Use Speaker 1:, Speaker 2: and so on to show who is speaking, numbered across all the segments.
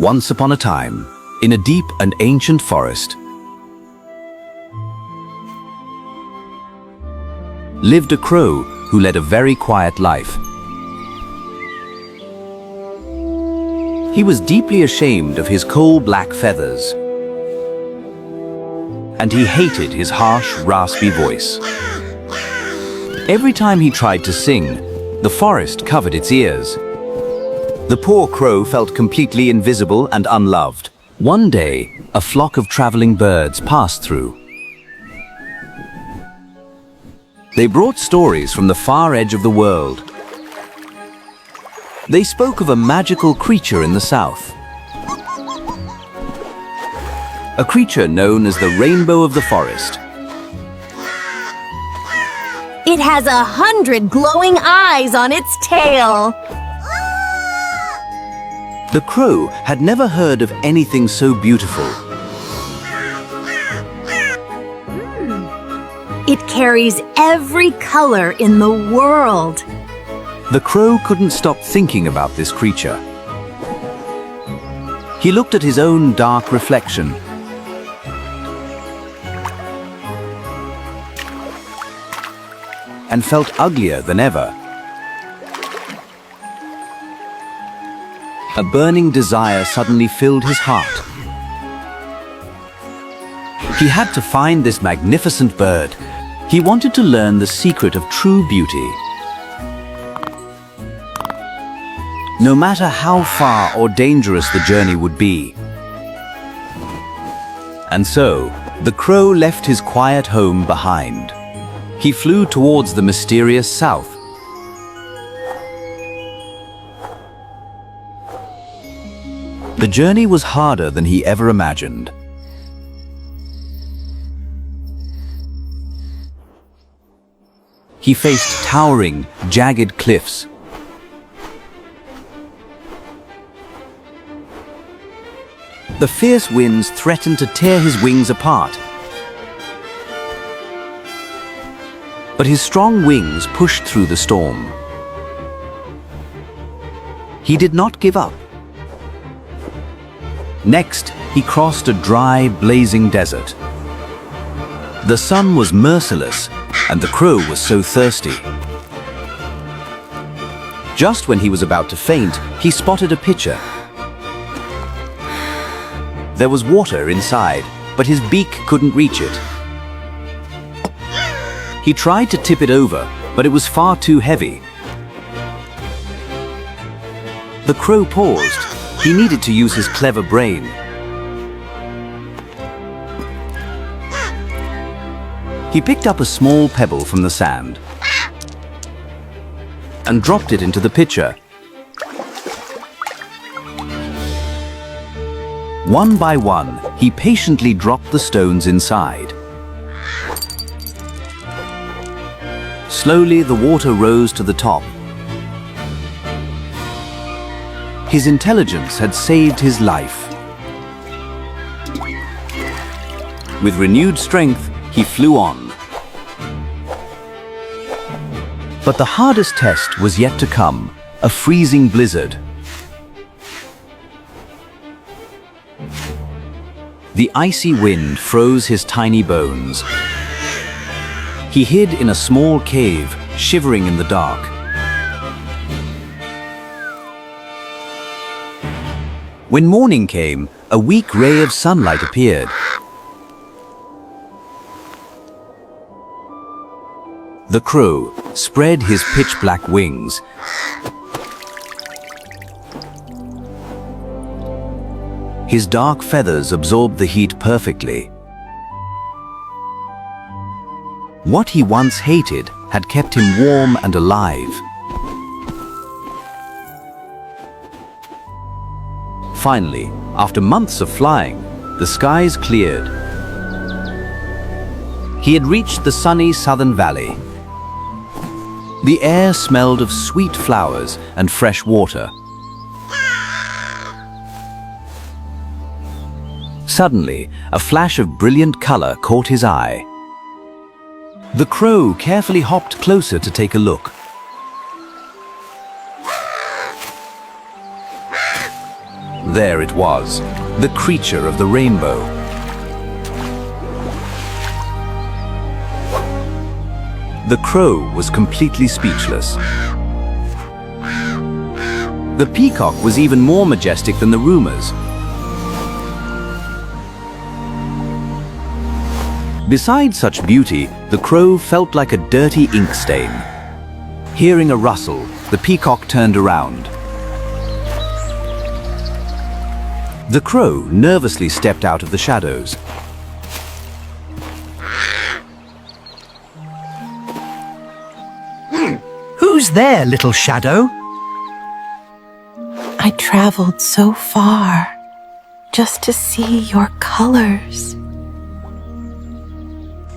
Speaker 1: Once upon a time, in a deep and ancient forest, lived a crow who led a very quiet life. He was deeply ashamed of his coal-black feathers, and he hated his harsh, raspy voice. Every time he tried to sing, the forest covered its ears. The poor crow felt completely invisible and unloved. One day, a flock of traveling birds passed through. They brought stories from the far edge of the world. They spoke of a magical creature in the south. A creature known as the rainbow of the forest.
Speaker 2: It has 100 glowing eyes on its tail.
Speaker 1: The crow had never heard of anything so beautiful.
Speaker 2: It carries every color in the world.
Speaker 1: The crow couldn't stop thinking about this creature. He looked at his own dark reflection. And felt uglier than ever. A burning desire suddenly filled his heart. He had to find this magnificent bird. He wanted to learn the secret of true beauty. No matter how far or dangerous the journey would be. And so, the crow left his quiet home behind. He flew towards the mysterious south. The journey was harder than he ever imagined. He faced towering, jagged cliffs. The fierce winds threatened to tear his wings apart. But his strong wings pushed through the storm. He did not give up. Next, he crossed a dry, blazing desert. The sun was merciless, and the crow was so thirsty. Just when he was about to faint, he spotted a pitcher. There was water inside, but his beak couldn't reach it. He tried to tip it over, but it was far too heavy. The crow paused. He needed to use his clever brain. He picked up a small pebble from the sand and dropped it into the pitcher. One by one, he patiently dropped the stones inside. Slowly, the water rose to the top. His intelligence had saved his life. With renewed strength, he flew on. But the hardest test was yet to come, a freezing blizzard. The icy wind froze his tiny bones. He hid in a small cave, shivering in the dark. When morning came, a weak ray of sunlight appeared. The crow spread his pitch-black wings. His dark feathers absorbed the heat perfectly. What he once hated had kept him warm and alive. Finally, after months of flying, the skies cleared. He had reached the sunny southern valley. The air smelled of sweet flowers and fresh water. Suddenly, a flash of brilliant color caught his eye. The crow carefully hopped closer to take a look. There it was, the creature of the rainbow. The crow was completely speechless. The peacock was even more majestic than the rumors. Besides such beauty, the crow felt like a dirty ink stain. Hearing a rustle, the peacock turned around. The crow nervously stepped out of the shadows.
Speaker 3: Who's there, little shadow?
Speaker 4: I traveled so far just to see your colors.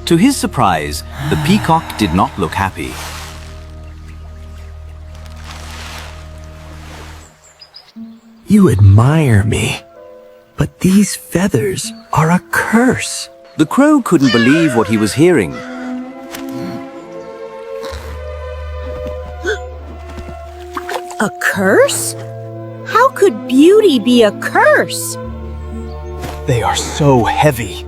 Speaker 1: To his surprise, the peacock did not look happy.
Speaker 3: You admire me, but these feathers are a curse.
Speaker 1: The crow couldn't believe what he was hearing.
Speaker 2: A curse? How could beauty be a curse?
Speaker 3: They are so heavy.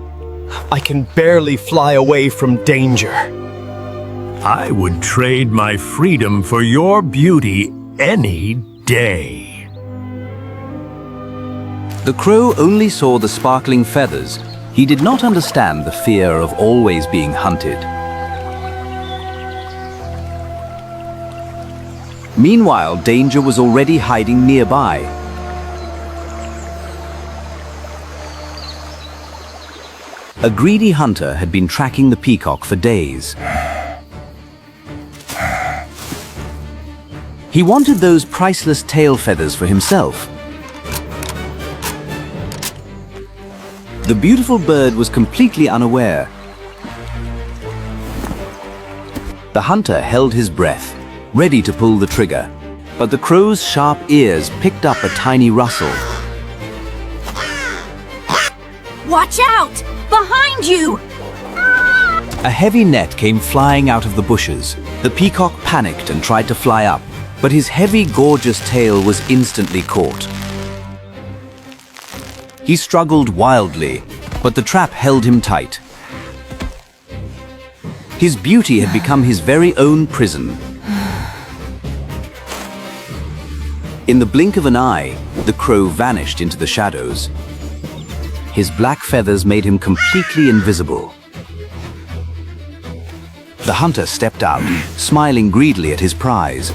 Speaker 3: I can barely fly away from danger.
Speaker 5: I would trade my freedom for your beauty any day.
Speaker 1: The crow only saw the sparkling feathers. He did not understand the fear of always being hunted. Meanwhile, danger was already hiding nearby. A greedy hunter had been tracking the peacock for days. He wanted those priceless tail feathers for himself. The beautiful bird was completely unaware. The hunter held his breath, ready to pull the trigger, but the crow's sharp ears picked up a tiny rustle.
Speaker 2: Watch out! Behind you!
Speaker 1: A heavy net came flying out of the bushes. The peacock panicked and tried to fly up, but his heavy, gorgeous tail was instantly caught. He struggled wildly, but the trap held him tight. His beauty had become his very own prison. In the blink of an eye, the crow vanished into the shadows. His black feathers made him completely invisible. The hunter stepped out, smiling greedily at his prize.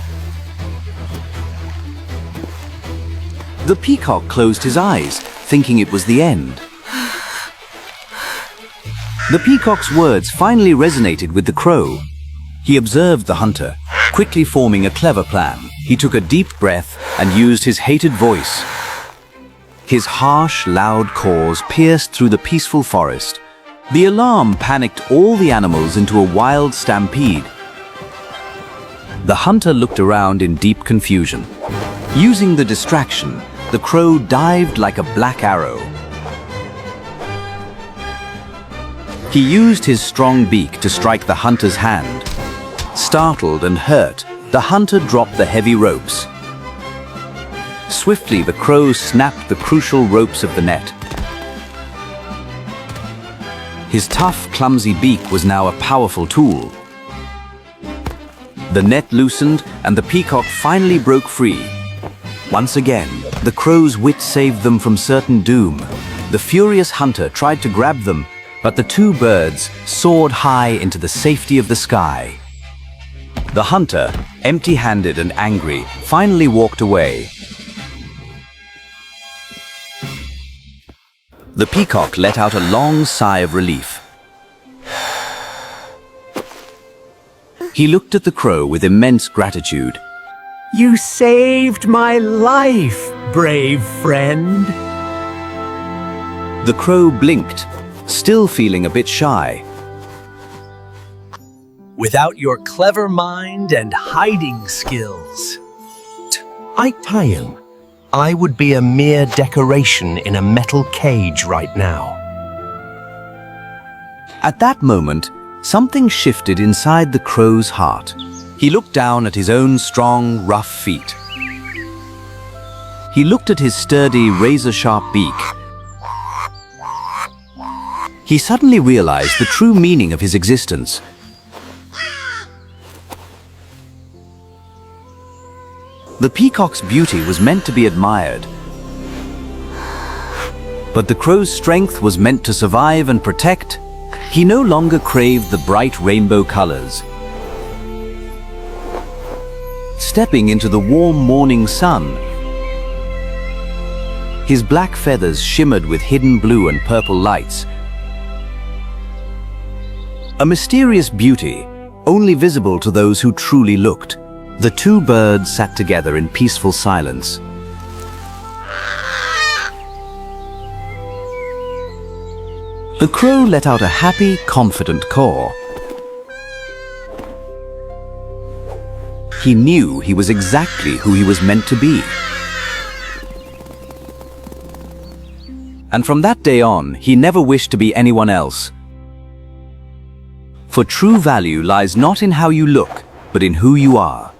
Speaker 1: The peacock closed his eyes, thinking it was the end. The peacock's words finally resonated with the crow. He observed the hunter, quickly forming a clever plan. He took a deep breath and used his hated voice. His harsh, loud caws pierced through the peaceful forest. The alarm panicked all the animals into a wild stampede. The hunter looked around in deep confusion. Using the distraction, the crow dived like a black arrow. He used his strong beak to strike the hunter's hand. Startled and hurt, the hunter dropped the heavy ropes. Swiftly, the crow snapped the crucial ropes of the net. His tough, clumsy beak was now a powerful tool. The net loosened, and the peacock finally broke free. Once again, the crow's wit saved them from certain doom. The furious hunter tried to grab them, but the two birds soared high into the safety of the sky. The hunter, empty-handed and angry, finally walked away. The peacock let out a long sigh of relief. He looked at the crow with immense gratitude.
Speaker 3: You saved my life, brave friend.
Speaker 1: The crow blinked, still feeling a bit shy.
Speaker 3: Without your clever mind and hiding skills, I would be a mere decoration in a metal cage right now.
Speaker 1: At that moment, something shifted inside the crow's heart. He looked down at his own strong, rough feet. He looked at his sturdy, razor-sharp beak. He suddenly realized the true meaning of his existence. The peacock's beauty was meant to be admired, but the crow's strength was meant to survive and protect. He no longer craved the bright rainbow colors. Stepping into the warm morning sun, his black feathers shimmered with hidden blue and purple lights. A mysterious beauty, only visible to those who truly looked. The two birds sat together in peaceful silence. The crow let out a happy, confident caw. He knew he was exactly who he was meant to be. And from that day on, he never wished to be anyone else. For true value lies not in how you look, but in who you are.